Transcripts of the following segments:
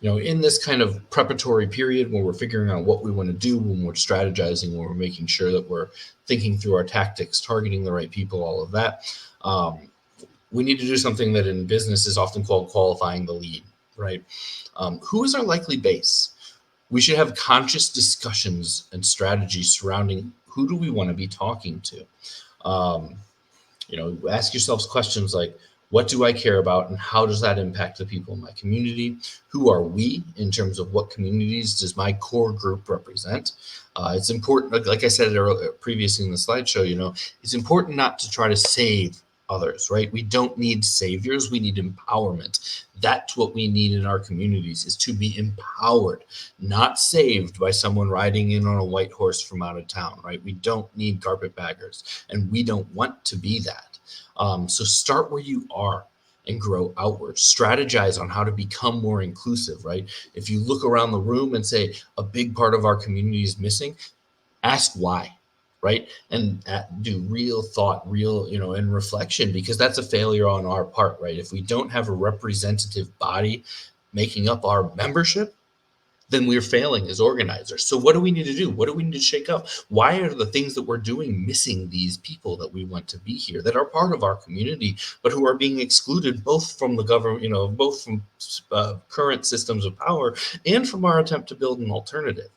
In this kind of preparatory period when we're figuring out what we want to do, when we're strategizing, when we're making sure that we're thinking through our tactics, targeting the right people, all of that, we need to do something that in business is often called qualifying the lead, right? Who is our likely base? We should have conscious discussions and strategies surrounding who do we want to be talking to. Um, Ask yourselves questions like, what do I care about and how does that impact the people in my community? Who are we in terms of what communities does my core group represent? It's important, like I said previously in the slideshow, it's important not to try to save others, right? We don't need saviors, we need empowerment. That's what we need in our communities, is to be empowered, not saved by someone riding in on a white horse from out of town, right? We don't need carpetbaggers, and we don't want to be that. So start where you are and grow outward. Strategize on how to become more inclusive, right? If you look around the room and say a big part of our community is missing, ask why, right? And do real thought, and reflection, because that's a failure on our part, right? If we don't have a representative body making up our membership, then we're failing as organizers. So what do we need to do? What do we need to shake up? Why are the things that we're doing missing these people that we want to be here, that are part of our community, but who are being excluded both from the government, both from current systems of power and from our attempt to build an alternative?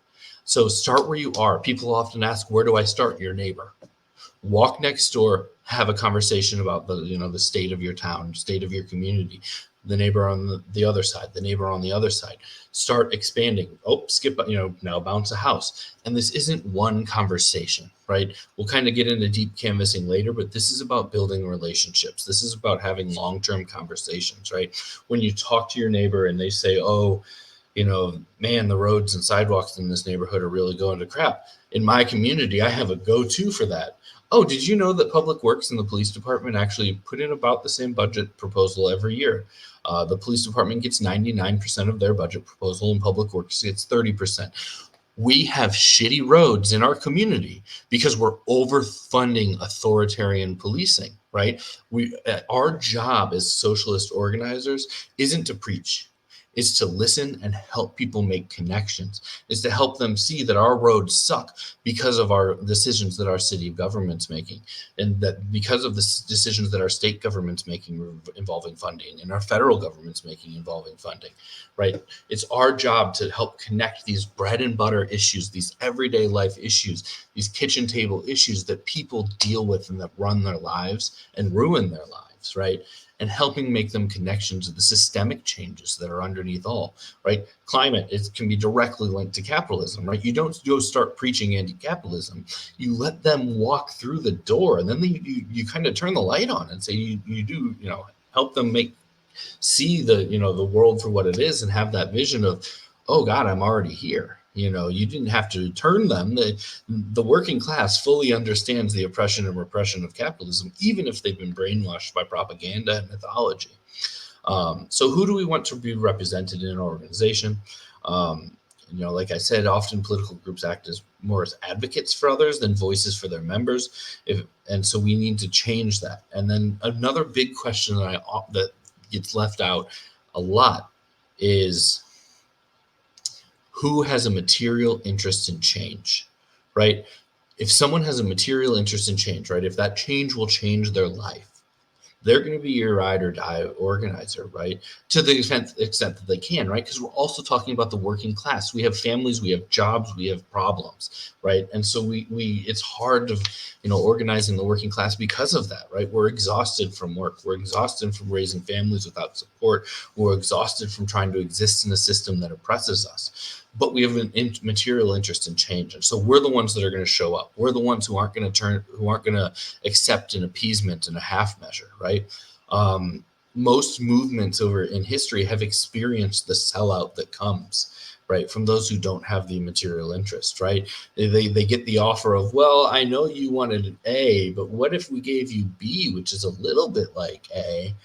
So start where you are. People often ask, where do I start? Your neighbor. Walk next door, have a conversation about the state of your town, state of your community, the neighbor on the other side, the neighbor on the other side. Start expanding. Skip, now bounce a house. And this isn't one conversation, right? We'll kind of get into deep canvassing later, but this is about building relationships. This is about having long-term conversations, right? When you talk to your neighbor and they say, oh, man, the roads and sidewalks in this neighborhood are really going to crap. In my community, I have a go-to for that. Oh, did you know that Public Works and the police department actually put in about the same budget proposal every year? The police department gets 99% of their budget proposal, and Public Works gets 30%. We have shitty roads in our community because we're overfunding authoritarian policing, right? Our job as socialist organizers isn't to preach. Is to listen and help people make connections, is to help them see that our roads suck because of our decisions that our city government's making, and that because of the decisions that our state government's making involving funding and our federal government's making involving funding, right? It's our job to help connect these bread and butter issues, these everyday life issues, these kitchen table issues that people deal with and that run their lives and ruin their lives, right? And helping make them connections to the systemic changes that are underneath all, right? Climate, it can be directly linked to capitalism, right? You don't go start preaching anti-capitalism. You let them walk through the door, and then you kind of turn the light on and say you do, help them see the world for what it is and have that vision of, oh God, I'm already here. You didn't have to turn them. The working class fully understands the oppression and repression of capitalism, even if they've been brainwashed by propaganda and mythology. So who do we want to be represented in an organization? Like I said, often political groups act more as advocates for others than voices for their members. And so we need to change that. And then another big question that gets left out a lot is, who has a material interest in change, right? If someone has a material interest in change, right, if that change will change their life, they're going to be your ride or die organizer, right? To the extent that they can, right? Because we're also talking about the working class. We have families, we have jobs, we have problems, right? And so we it's hard to, organizing the working class because of that, right? We're exhausted from work. We're exhausted from raising families without support. We're exhausted from trying to exist in a system that oppresses us. But we have an material interest in change, and so we're the ones that are going to show up. We're the ones who aren't going to accept an appeasement and a half measure, right? Most movements over in history have experienced the sellout that comes, right, from those who don't have the material interest, right? They get the offer of, well, I know you wanted A, but what if we gave you B, which is a little bit like A?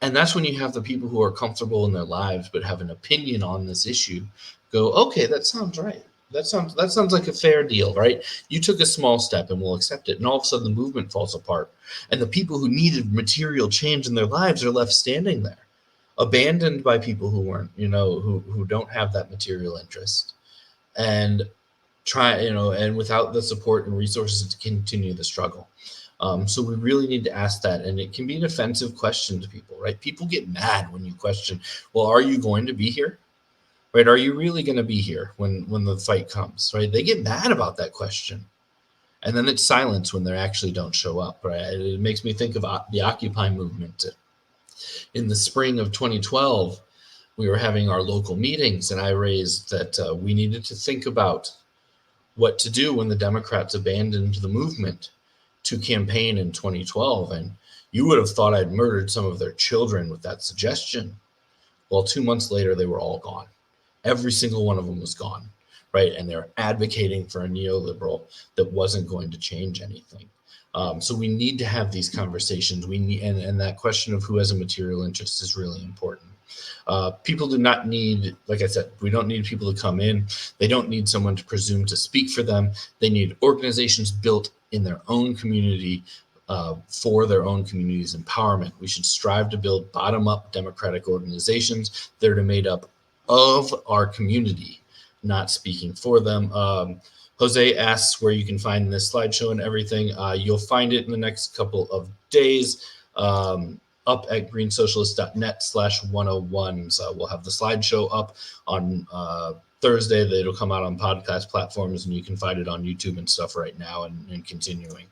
And that's when you have the people who are comfortable in their lives but have an opinion on this issue go, okay, that sounds right. That sounds like a fair deal, right? You took a small step and we'll accept it. And all of a sudden the movement falls apart. And the people who needed material change in their lives are left standing there. abandoned by people who weren't, who don't have that material interest, and and without the support and resources to continue the struggle. So we really need to ask that, and it can be an offensive question to people, right? People get mad when you question, well, are you going to be here? Right? Are you really going to be here when the fight comes? Right? They get mad about that question, and then it's silence when they actually don't show up. Right? It makes me think of the Occupy movement. In the spring of 2012, we were having our local meetings, and I raised that we needed to think about what to do when the Democrats abandoned the movement to campaign in 2012. And you would have thought I'd murdered some of their children with that suggestion. Well, 2 months later, they were all gone. Every single one of them was gone, right? And they're advocating for a neoliberal that wasn't going to change anything. So we need to have these conversations. We need, and that question of who has a material interest is really important. People do not need, like I said, we don't need people to come in. They don't need someone to presume to speak for them. They need organizations built in their own community for their own community's empowerment. We should strive to build bottom-up democratic organizations that are made up of our community, not speaking for them. Jose asks where you can find this slideshow and everything. You'll find it in the next couple of days. Up at greensocialist.net/101. So we'll have the slideshow up on Thursday. It'll come out on podcast platforms, and you can find it on YouTube and stuff right now and continuing.